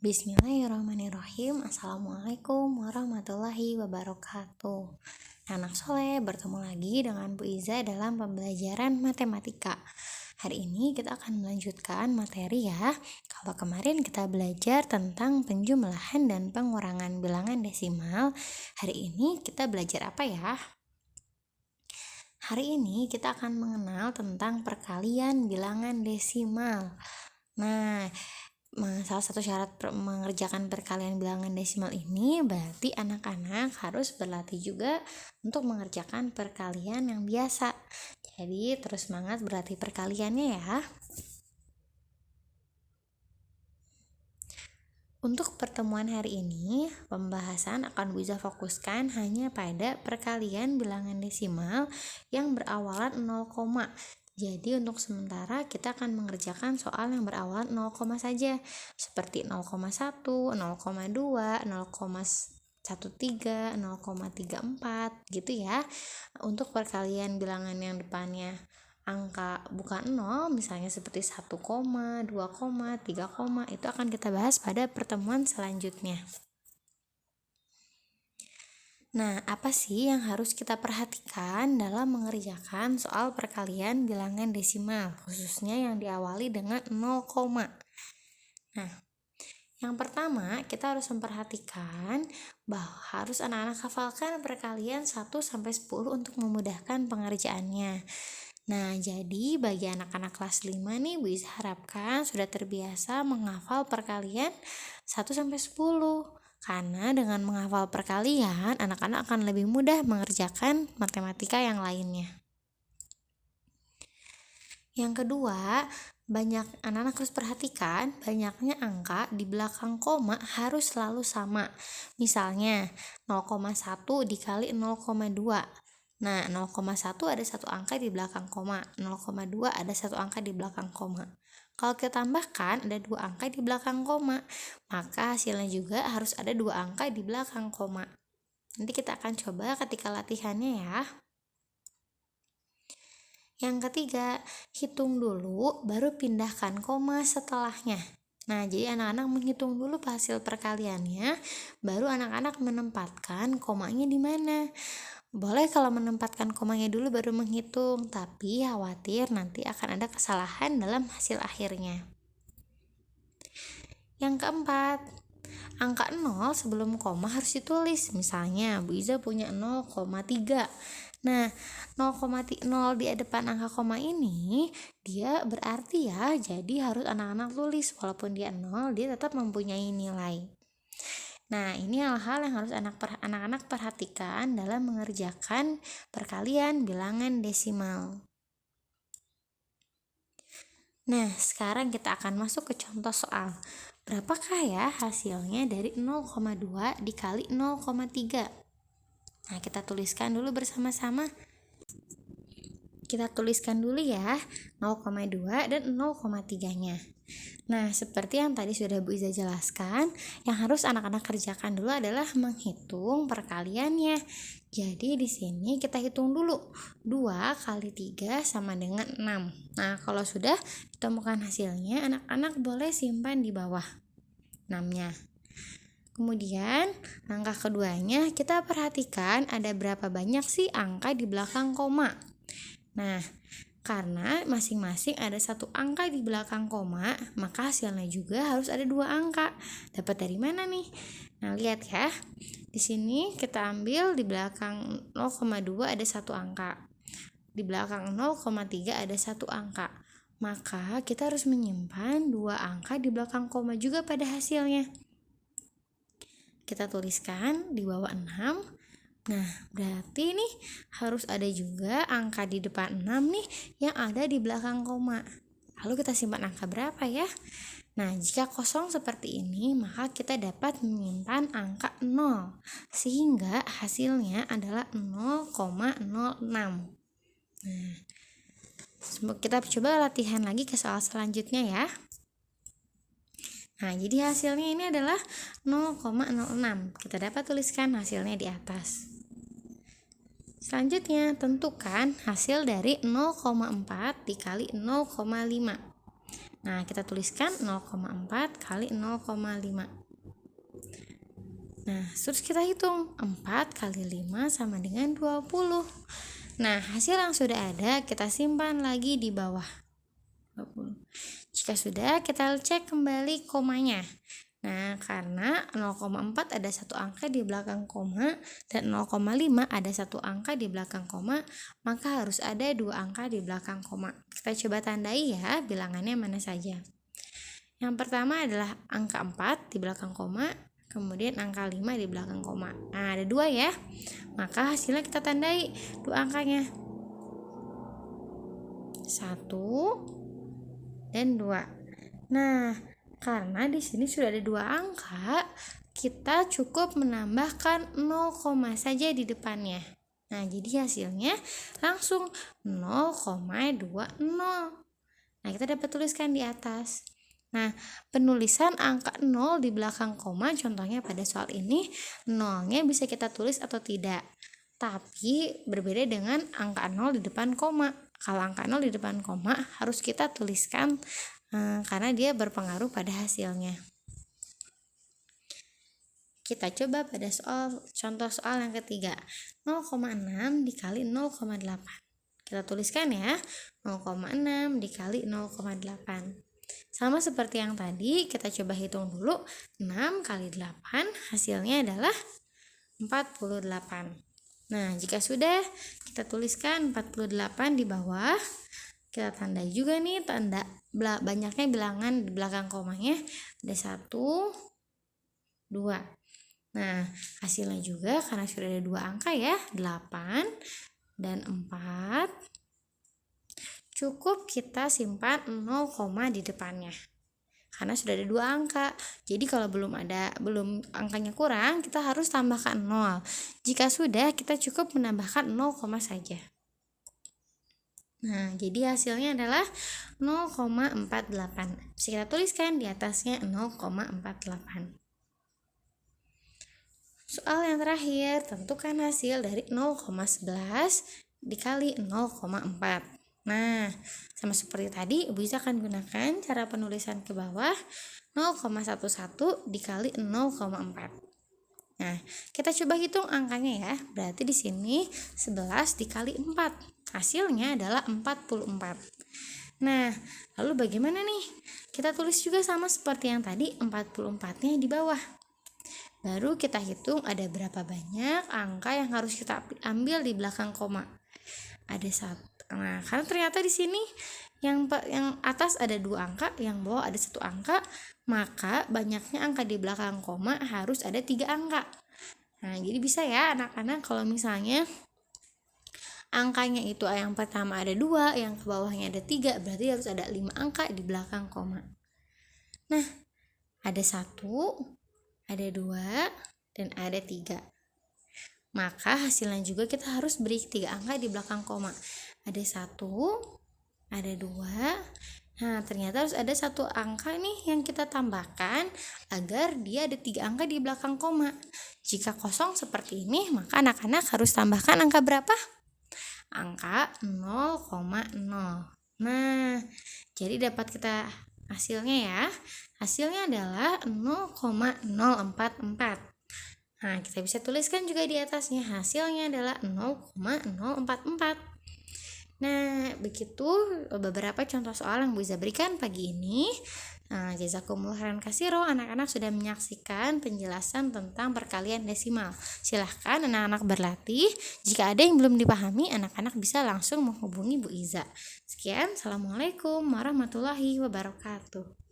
Bismillahirrahmanirrahim. Assalamualaikum warahmatullahi wabarakatuh. Anak soleh, bertemu lagi dengan Bu Iza dalam pembelajaran matematika. Hari ini kita akan melanjutkan materi ya. Kalau kemarin kita belajar tentang penjumlahan dan pengurangan bilangan desimal, hari ini kita belajar apa ya? Hari ini kita akan mengenal tentang perkalian bilangan desimal. Nah, salah satu syarat mengerjakan perkalian bilangan desimal ini berarti anak-anak harus berlatih juga untuk mengerjakan perkalian yang biasa. Jadi terus semangat berlatih perkaliannya ya. Untuk pertemuan hari ini, pembahasan akan bisa fokuskan hanya pada perkalian bilangan desimal yang berawalan 0, jadi untuk sementara kita akan mengerjakan soal yang berawalan 0, saja, seperti 0,1, 0,2, 0,13, 0,34 gitu ya. Untuk perkalian bilangan yang depannya angka bukan 0, misalnya seperti 1, 2, 3, itu akan kita bahas pada pertemuan selanjutnya. Nah, apa sih yang harus kita perhatikan dalam mengerjakan soal perkalian bilangan desimal, khususnya yang diawali dengan 0, Nah, yang pertama kita harus memperhatikan bahwa harus anak-anak hafalkan perkalian 1 sampai 10 untuk memudahkan pengerjaannya. Nah, jadi bagi anak-anak kelas 5 nih, Bu Iza harapkan sudah terbiasa menghafal perkalian 1 sampai 10. Karena dengan menghafal perkalian, anak-anak akan lebih mudah mengerjakan matematika yang lainnya. Yang kedua, banyak anak-anak harus perhatikan banyaknya angka di belakang koma harus selalu sama. Misalnya 0,1 dikali 0,2. Nah, 0,1 ada satu angka di belakang koma, 0,2 ada satu angka di belakang koma. Kalau kita tambahkan ada 2 angka di belakang koma, maka hasilnya juga harus ada 2 angka di belakang koma. Nanti kita akan coba ketika latihannya ya. Yang ketiga, hitung dulu baru pindahkan koma setelahnya. Nah, jadi anak-anak menghitung dulu hasil perkaliannya, baru anak-anak menempatkan komanya di mana. Boleh kalau menempatkan komanya dulu baru menghitung, tapi khawatir nanti akan ada kesalahan dalam hasil akhirnya. Yang keempat, angka 0 sebelum koma harus ditulis. Misalnya Bu Iza punya 0,3. Nah, 0,0 di depan angka koma ini dia berarti ya, jadi harus anak-anak tulis walaupun dia 0, dia tetap mempunyai nilai. Nah, ini hal-hal yang harus anak-anak perhatikan dalam mengerjakan perkalian bilangan desimal. Nah, sekarang kita akan masuk ke contoh soal. Berapakah ya hasilnya dari 0,2 dikali 0,3? Nah, kita tuliskan dulu bersama-sama. Kita tuliskan dulu ya 0,2 dan 0,3-nya. Nah, seperti yang tadi sudah Bu Iza jelaskan, yang harus anak-anak kerjakan dulu adalah menghitung perkaliannya. Jadi di sini kita hitung dulu 2 kali 3 sama dengan 6. Nah, kalau sudah ditemukan hasilnya, anak-anak boleh simpan di bawah 6-nya. Kemudian langkah keduanya kita perhatikan ada berapa banyak sih angka di belakang koma. Nah, karena masing-masing ada satu angka di belakang koma, maka hasilnya juga harus ada 2 angka. Dapat dari mana nih? Nah, lihat ya. Di sini kita ambil di belakang 0,2 ada satu angka. Di belakang 0,3 ada satu angka. Maka kita harus menyimpan 2 angka di belakang koma juga pada hasilnya. Kita tuliskan di bawah 6. Nah, berarti nih harus ada juga angka di depan 6 nih yang ada di belakang koma. Lalu kita simpan angka berapa ya? Nah, jika kosong seperti ini, maka kita dapat menyimpan angka 0. Sehingga hasilnya adalah 0,06. Nah, kita coba latihan lagi ke soal selanjutnya ya. Nah, jadi hasilnya ini adalah 0,06. Kita dapat tuliskan hasilnya di atas. Selanjutnya, tentukan hasil dari 0,4 dikali 0,5. Nah, kita tuliskan 0,4 kali 0,5. Nah, terus kita hitung 4 kali 5 sama dengan 20. Nah, hasil yang sudah ada kita simpan lagi di bawah 20. Jika sudah, kita cek kembali komanya. Nah, karena 0,4 ada satu angka di belakang koma dan 0,5 ada satu angka di belakang koma, maka harus ada dua angka di belakang koma. Kita coba tandai ya bilangannya mana saja. Yang pertama adalah angka 4 di belakang koma, kemudian angka 5 di belakang koma. Nah, ada dua ya. Maka hasilnya kita tandai dua angkanya. 1 dan 2. Nah, karena di sini sudah ada dua angka, kita cukup menambahkan 0, saja di depannya. Nah, jadi hasilnya langsung 0,20. Nah, kita dapat tuliskan di atas. Nah, penulisan angka 0 di belakang koma, contohnya pada soal ini, 0-nya bisa kita tulis atau tidak. Tapi berbeda dengan angka 0 di depan koma. Kalau angka 0 di depan koma harus kita tuliskan karena dia berpengaruh pada hasilnya. Kita coba pada contoh soal yang ketiga. 0,6 dikali 0,8. Kita tuliskan ya, 0,6 dikali 0,8. Sama seperti yang tadi, kita coba hitung dulu. 6 kali 8 hasilnya adalah 48. Nah, jika sudah, kita tuliskan 48 di bawah. Kita tandai juga nih tanda banyaknya bilangan di belakang komanya. Ada 1, 2. Nah, hasilnya juga karena sudah ada dua angka ya, 8 dan 4. Cukup kita simpan 0, di depannya. Karena sudah ada dua angka. Jadi kalau belum angkanya kurang, kita harus tambahkan 0. Jika sudah, kita cukup menambahkan 0, saja. Nah, jadi hasilnya adalah 0,48. Bisa kita tuliskan di atasnya 0,48. Soal yang terakhir, tentukan hasil dari 0,11 dikali 0,4. Nah, sama seperti tadi, Ibu Iza akan gunakan cara penulisan ke bawah 0,11 dikali 0,4. Nah, kita coba hitung angkanya ya. Berarti di sini 11 dikali 4. Hasilnya adalah 44. Nah, lalu bagaimana nih? Kita tulis juga sama seperti yang tadi, 44-nya di bawah. Baru kita hitung ada berapa banyak angka yang harus kita ambil di belakang koma. Ada 1. Nah, karena ternyata di sini yang atas ada 2 angka, yang bawah ada 1 angka, maka banyaknya angka di belakang koma harus ada 3 angka. Nah, jadi bisa ya anak-anak kalau misalnya angkanya itu yang pertama ada 2, yang ke bawahnya ada 3, berarti harus ada 5 angka di belakang koma. Nah, ada 1, ada 2, dan ada 3. Maka hasilnya juga kita harus beri 3 angka di belakang koma. Ada 1, ada 2. Nah, ternyata harus ada 1 angka nih yang kita tambahkan agar dia ada 3 angka di belakang koma. Jika kosong seperti ini, maka anak-anak harus tambahkan angka berapa? Angka 0,0. Nah, jadi dapat kita hasilnya ya. Hasilnya adalah 0,044. Nah, kita bisa tuliskan juga di atasnya hasilnya adalah 0,044. Nah, begitu beberapa contoh soal yang bisa berikan pagi ini. Nah, jazakumullah khairan katsiro, anak-anak sudah menyaksikan penjelasan tentang perkalian desimal. Silahkan anak-anak berlatih. Jika ada yang belum dipahami, anak-anak bisa langsung menghubungi Bu Iza. Sekian, assalamualaikum warahmatullahi wabarakatuh.